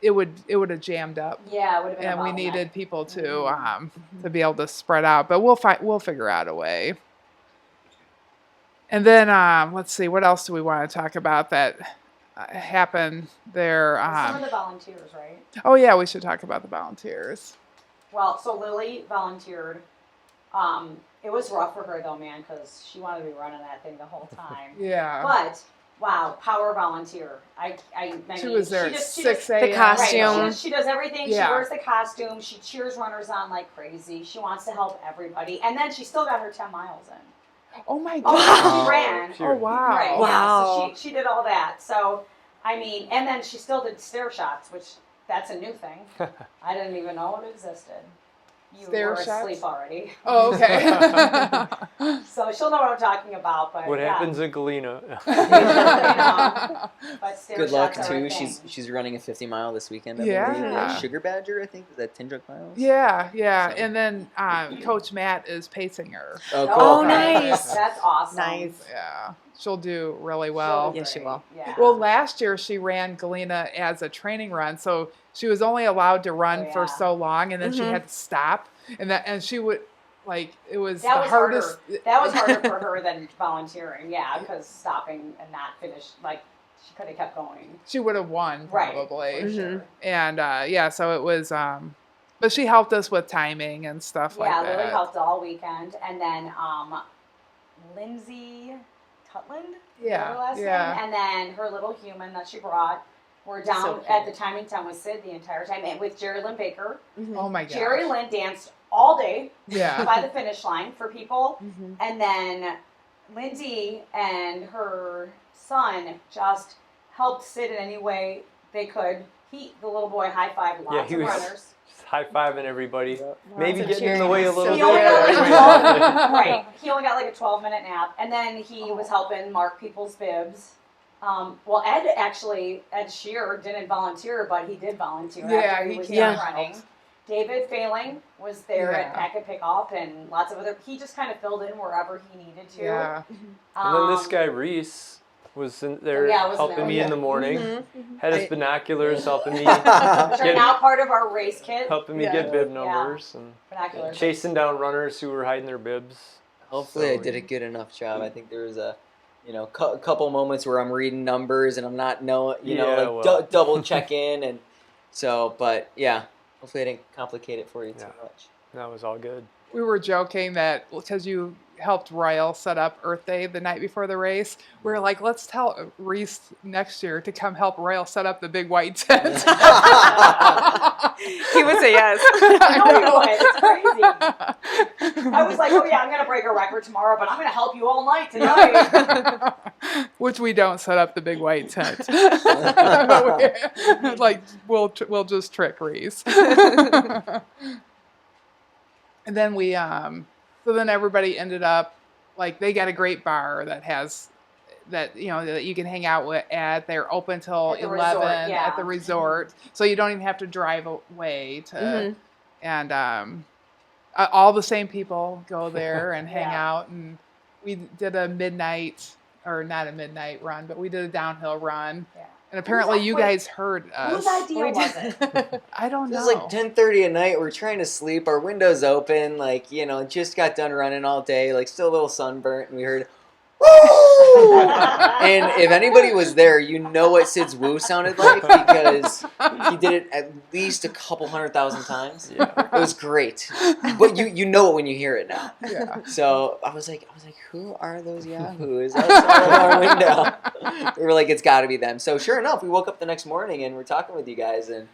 it would have jammed up, Yeah, it would have been. and a we bottleneck. needed people to be able to spread out. But we'll figure out a way. And then let's see, what else do we want to talk about that happened there? Some of the volunteers, right? Oh yeah, we should talk about the volunteers. Well, so Lily volunteered. It was rough for her though, man, because she wanted to be running that thing the whole time. Yeah. But wow, power volunteer. I She mean, was there at just- 6 The a.m. costume. Right, she does everything. Yeah. She wears the costume. She cheers runners on like crazy. She wants to help everybody, and then she still got her 10 miles in. Oh my Oh, god. she ran. Oh wow. Right. Wow. Yeah, so she did all that. So, I mean, and then she still did stair shots, which that's a new thing. I didn't even know it existed. You Stair were shots? asleep already. Oh, okay. So she'll know what I'm talking about. But What yeah. happens in Galena? But stair Good luck shots are a too. thing. She's running a 50-mile this weekend. I Yeah. believe. At Sugar Badger, I think, is that 10 drunk miles? Yeah. So- And then Coach Matt is pacing her. Oh, cool. Oh, okay. nice. That's awesome. Nice. Yeah. She'll do really She'll well. do Yes, she great. will. Yeah. Well, last year she ran Galena as a training run, so she was only allowed to run Oh, for yeah. so long, and then she Mhm. had to stop, and she would it was That the was hardest. harder. That was harder for her than volunteering. Yeah, because stopping and not finish, like she could have kept going. She would have won Right. probably, For Mhm. sure. and yeah, so it was. But she helped us with timing and stuff Yeah, like that. Lily helped all weekend, and then Lindsay Tutland, Yeah, her last yeah. name, and then her little human that she brought. We're down So cute. at the timing tent with Sid the entire time, and with Jerry Lynn Baker. Oh my god. Jerry Lynn danced all day Yeah. by the finish line for people. Mm-hmm. And then Lindsay and her son just helped Sid in any way they could. The little boy high-fived lots he of was runners. just high-fiving everybody. Maybe of getting in the cheering. way a little He bit. only got like every a now and 12, then. right. He only got like a 12-minute nap, and then he was helping mark people's bibs. Well, Ed Shearer didn't volunteer, but he did volunteer. Yeah, after he was came done and running. helped. David Failing was there at Yeah. Packet Pickup, and lots of other. He just kind of filled in wherever he needed to. Yeah. And then this guy Reese was in there yeah, was helping there. me in the morning. Mm-hmm. Had his binoculars helping me which are get now part of our race kit. helping me Yeah. get bib Yeah. numbers and Binoculars. chasing down runners who were hiding their bibs. Hopefully, So- I did a good enough job. I think there was a, couple moments where I'm reading numbers and I'm not double check in, and so. But yeah, hopefully I didn't complicate it for you too Yeah. much. That was all good. We were joking that because you helped Royal set up Earth Day the night before the race, we were like, let's tell Reese next year to come help Royal set up the big white tent. He would say yes. I know you would. It's crazy. I was like, oh yeah, I'm gonna break a record tomorrow, but I'm gonna help you all night tonight. Which we don't set up the big white tent. Like we'll just trick Reese. And then so then everybody ended up like they got a great bar that has that you can hang out at. They're open till At the 11 resort, yeah. at the resort, so you don't even have to drive away to. Mhm. And all the same people go there and hang Yeah. out. And we did a midnight, or not a midnight run, but we did a downhill run. Yeah. And apparently you wait, guys heard Whose us. idea was it? I don't It know. was like 10:30 at night. We're trying to sleep. Our window's open. Like just got done running all day. Like still a little sunburnt, and we heard. Woo! And if anybody was there, you know what Sid's woo sounded like because he did it at least a couple 100,000 times. Yeah. It was great, but you know it when you hear it now. Yeah. So I was like, who are those yahoos outside of our window? We were like, it's got to be them. So sure enough, we woke up the next morning and we're talking with you guys, and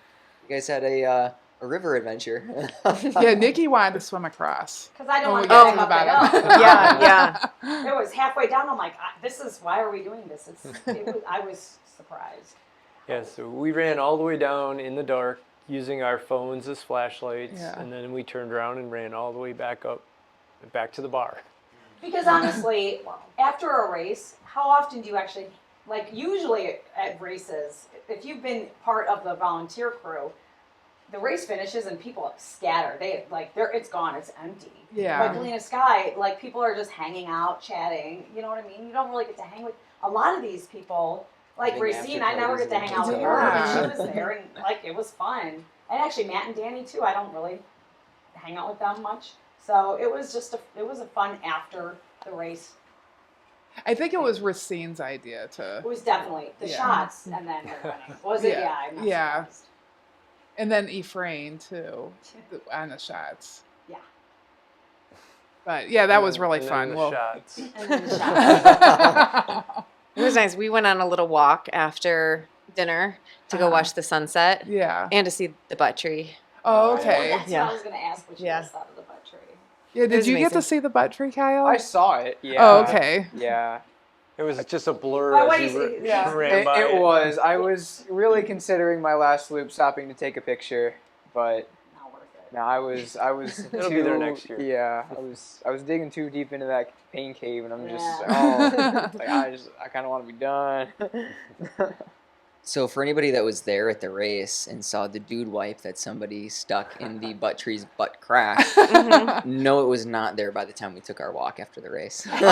you guys had a river adventure. Yeah, Nikki wanted to swim across. Because I don't When want to we get got him to the up the bottom. hill. Yeah. It was halfway down. I'm like, why are we doing this? I was surprised. Yeah, so we ran all the way down in the dark using our phones as flashlights, Yeah. and then we turned around and ran all the way back to the bar. Because honestly, after a race, how often do you actually, usually at races, if you've been part of the volunteer crew, the race finishes and people scatter. It's gone. It's empty. Yeah. Like Galena Sky, people are just hanging out, chatting. You know what I mean? You don't really get to hang with a lot of these people. Like Having Racine, I never get to hang out with her, Yeah. but she was there, and it was fun. And actually, Matt and Danny too. I don't really hang out with them much, so it was a fun after the race. I think it was Racine's idea to. It was definitely the Yeah. shots and then the running. Was it? Yeah. Yeah, I'm not Yeah. surprised. And then Ephraim too, on the shots. Yeah. But yeah, that was really And then fun. the Well, shots. And then the shots. It was nice. We went on a little walk after dinner to go Uh-huh. watch the sunset yeah. and to see the butt tree. Oh, Oh, okay. that's Yeah. what I was going to ask. What you Yeah. guys thought of the butt tree? Yeah. Did was you get to amazing. see the butt tree, Kyle? I saw it. Yeah. Oh, okay. Yeah. It was just a blur Why as do you you say- yeah. ran by. It was. I was really considering my last loop stopping to take a picture, but Not worth it. no, I was It'll be there next year. Yeah, I was digging too deep into that pain cave, and I'm just Yeah. I kind of want to be done. So for anybody that was there at the race and saw the dude wipe that somebody stuck in the butt tree's butt crack, no, it was not there by the time we took our walk after the race. Okay.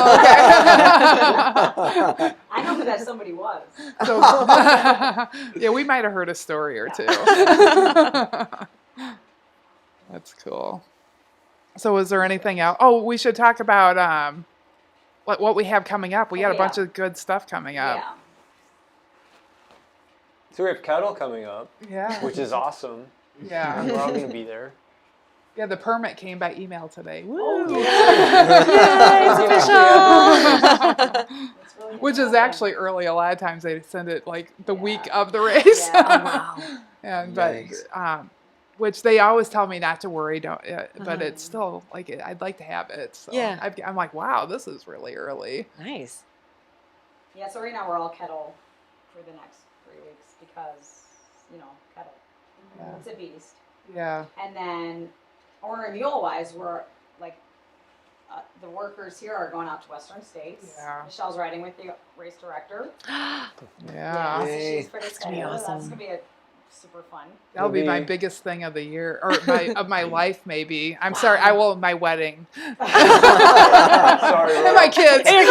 I know who that somebody was. So, yeah, we might have heard a story or two. That's cool. So, is there anything else? Oh, we should talk about what we have coming up. We got a bunch of good stuff coming up. Yeah. So we have kettle coming up, Yeah. which is awesome. Yeah. We're all going to be there. Yeah, the permit came by email today. Woo! Oh, It's official. That's really Which is awesome. actually early. A lot of times they send it like the week of the race. Yeah. Oh, wow. And Nice. but which they always tell me not to worry, don't. But it's still like I'd like to have it. So Yeah. I'm like, wow, this is really early. Nice. Yeah, so right now we're all kettle for the next 3 weeks because, kettle. Yeah. It's a beast. Yeah. And then Ornery Mule wise, we're like, the workers here are going out to Western States. Yeah. Michelle's riding with the race director. Yeah. So Yay. she's pretty That's gonna be excited. That's awesome. gonna be super fun. That'll be my Maybe- biggest thing of the year, or of my life, maybe. I'm sorry, I will my wedding. Sorry, And my kids. And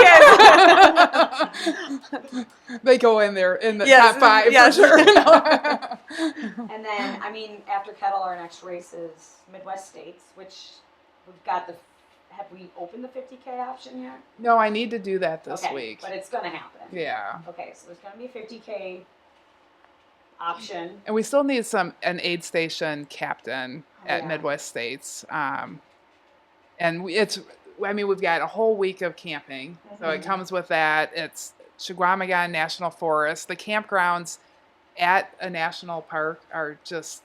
your They go in there in the Yes, top 5 yes. for sure. And then, after kettle, our next race is Midwest States, which we've got have we opened the 50K option yet? No, I need to do that this Okay, week. but it's gonna happen. Yeah. Okay, so there's gonna be a 50K option. And we still need an aid station captain at Yeah. Midwest States. And we've got a whole week of camping. So it Mhm. comes with that. It's Chequamegon National Forest. The campgrounds at a national park are just,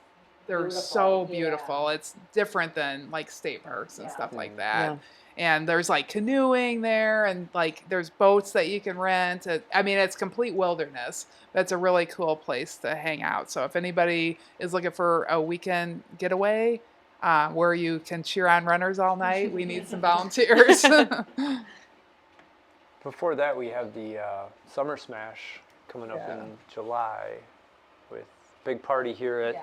they're Beautiful, so yeah. beautiful. It's different than like state parks and Yeah. stuff like that. Yeah. And there's like canoeing there, and like there's boats that you can rent. It's complete wilderness. That's a really cool place to hang out. So if anybody is looking for a weekend getaway where you can cheer on runners all night, we need some volunteers. Before that, we have the Summer Smash coming up Yeah. in July with big party here Yeah.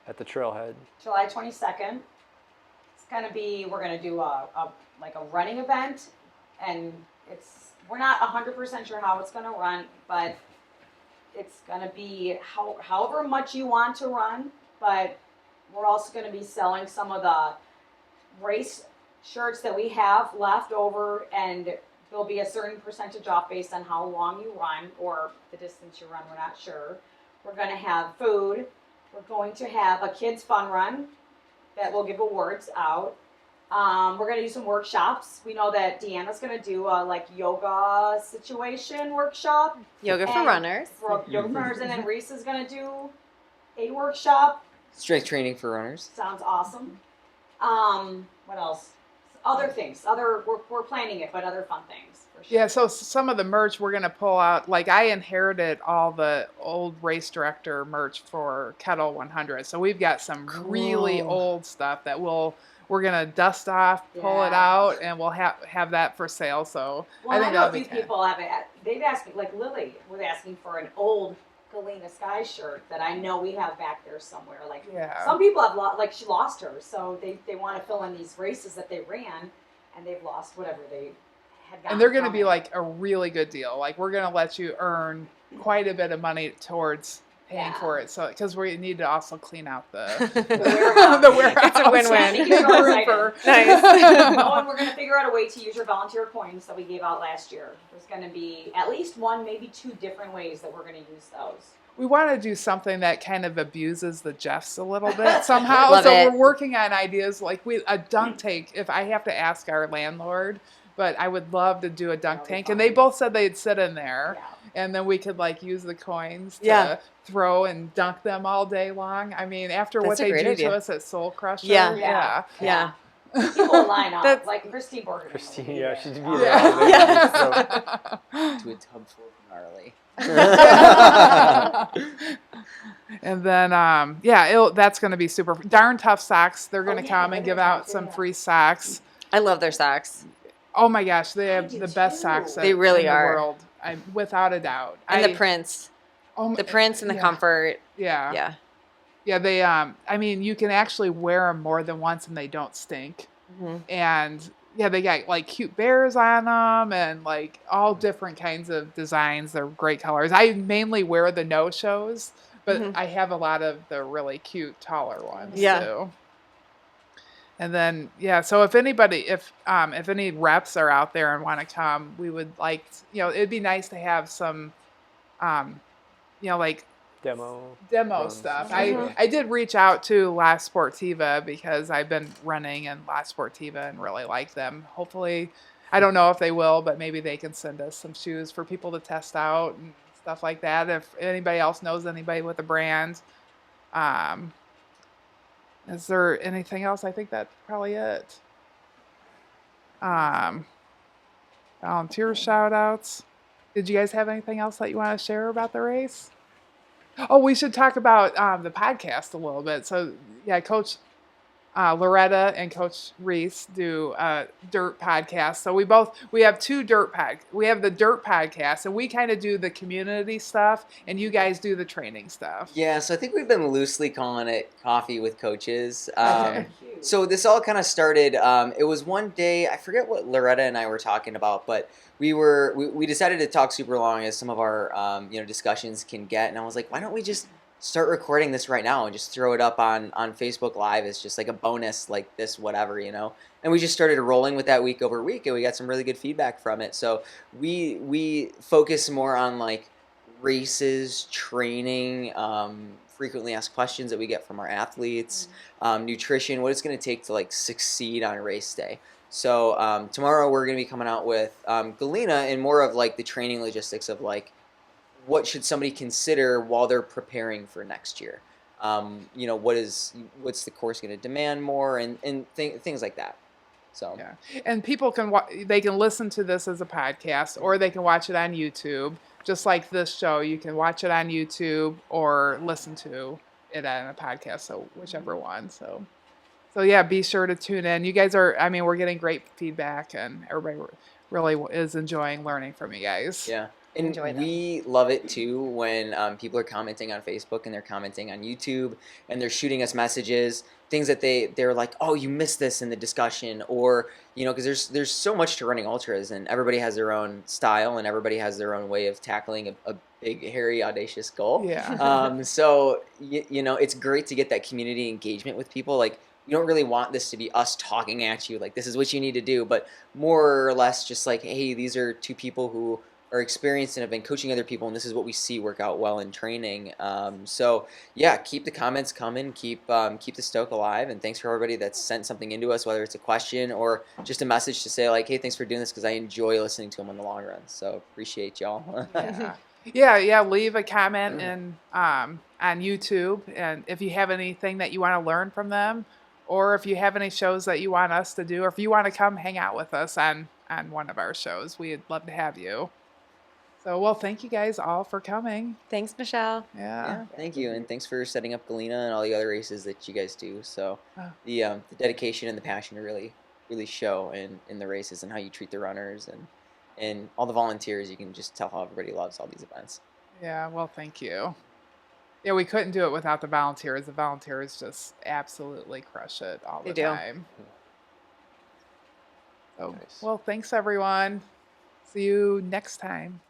at the trailhead. July 22nd. It's gonna be, we're gonna do a running event, and we're not 100% sure how it's gonna run, but it's gonna be however much you want to run, but we're also gonna be selling some of the race shirts that we have left over, and there'll be a certain percentage off based on how long you run or the distance you run, we're not sure. We're gonna have food. We're going to have a kids fun run that will give awards out. We're going to do some workshops. We know that Deanna's going to do a yoga situation workshop Yoga for And- runners. for yoga runners, and then Reese is going to do a workshop. Strength training for runners. Sounds awesome. What else? Other things. We're planning it, but other fun things for sure. Yeah, so some of the merch we're gonna pull out. Like I inherited all the old race director merch for Kettle 100, so we've got some really Cool. old stuff that we're gonna dust off, pull it Yeah. out, and we'll have that for sale. So Well, I think know a that'll few be kind people have it. They've asked me, like Lily was asking for an old Galena Sky shirt that I know we have back there somewhere. Like Yeah. some people have she lost hers, so they want to fill in these races that they ran, and they've lost whatever they had gotten. And they're gonna from be it. like a really good deal. Like we're gonna let you earn quite a bit of money towards paying Yeah. for it. So because we need to also clean out the warehouse. the warehouse. It's a win-win. Yeah, you're so excited. Nice. Oh, and we're going to figure out a way to use your volunteer coins that we gave out last year. There's going to be at least one, maybe two different ways that we're going to use those. We want to do something that kind of abuses the Jeffs a little bit somehow. Love So it. we're working on ideas like a dunk tank. If I have to ask our landlord, but I would love to do a dunk That'll be tank. And they fun. both said they'd sit in there, Yeah. and then we could use the coins to Yeah. throw and dunk them all day long. I mean, after what That's a they great do idea. to us at Soul Crusher, Yeah. Yeah. Yeah. People will line up, That's- like Christine Borger. Christine, yeah, she'd be Yeah. there. Yeah. So- To a tub full of gnarly. And then, that's going to be super. Darn Tough Socks. They're going to yeah, come they're and gonna give out come, some yeah. free socks. I love their socks. Oh my gosh, they have do the best too. socks They really in the are. world. Without a doubt. And the prints. oh my- The prints and the yeah. comfort. Yeah. Yeah. Yeah, they you can actually wear them more than once and they don't stink. Mhm. And yeah, they got cute bears on them and all different kinds of designs. They're great colors. I mainly wear the no-shows, but Mhm. I have a lot of the really cute taller ones Yeah. too. And then so if any reps are out there and want to come, we would it'd be nice to have some Demo. demo runs. stuff. Mhm. I did reach out to La Sportiva because I've been running in La Sportiva and really like them. Hopefully, I don't know if they will, but maybe they can send us some shoes for people to test out and stuff like that. If anybody else knows anybody with a brand. Is there anything else? I think that's probably it. Volunteer shout outs. Did you guys have anything else that you want to share about the race? Oh, we should talk about the podcast a little bit. So, yeah, Coach Loretta and Coach Reese do a dirt podcast. So we have we have the dirt podcast, and we kind of do the community stuff, and you guys do the training stuff. Yeah, so I think we've been loosely calling it Coffee with Coaches. Okay. So this all kind of started. It was one day, I forget what Loretta and I were talking about, but we decided to talk super long as some of our discussions can get, and I was like, why don't we just start recording this right now and just throw it up on Facebook Live as just like a bonus, like this, whatever, And we just started rolling with that week over week, and we got some really good feedback from it. So we focus more on like races, training, frequently asked questions that we get from our athletes, nutrition, what it's going to take to like succeed on race day. So tomorrow we're going to be coming out with Galena and more of like the training logistics of like what should somebody consider while they're preparing for next year. What's the course going to demand more and things like that. So yeah, and people they can listen to this as a podcast, or they can watch it on YouTube. Just like this show, you can watch it on YouTube or listen to it on a podcast. So whichever one. So yeah, be sure to tune in. You guys we're getting great feedback, and everybody really is enjoying learning from you guys. Yeah. And we love it too when people are commenting on Facebook and they're commenting on YouTube and they're shooting us messages, things that they're like, oh, you missed this in the discussion, or because there's so much to running ultras, and everybody has their own style and everybody has their own way of tackling a big, hairy, audacious goal. Yeah. So it's great to get that community engagement with people. Like, you don't really want this to be us talking at you like this is what you need to do, but more or less just like, hey, these are two people who are experienced and have been coaching other people, and this is what we see work out well in training. So yeah, keep the comments coming, keep the stoke alive, and thanks for everybody that's sent something into us, whether it's a question or just a message to say like, hey, thanks for doing this because I enjoy listening to them in the long run. So appreciate y'all. Yeah. Leave a comment on YouTube, and if you have anything that you want to learn from them, or if you have any shows that you want us to do, or if you want to come hang out with us on one of our shows, we'd love to have you. So, well, thank you guys all for coming. Thanks, Michelle. Yeah. Thank you, and thanks for setting up Galena and all the other races that you guys do. So the dedication and the passion really show in the races and how you treat the runners and all the volunteers. You can just tell how everybody loves all these events. Yeah, well, thank you. Yeah, we couldn't do it without the volunteers. The volunteers just absolutely crush it all the time. So, Nice. well, thanks everyone. See you next time.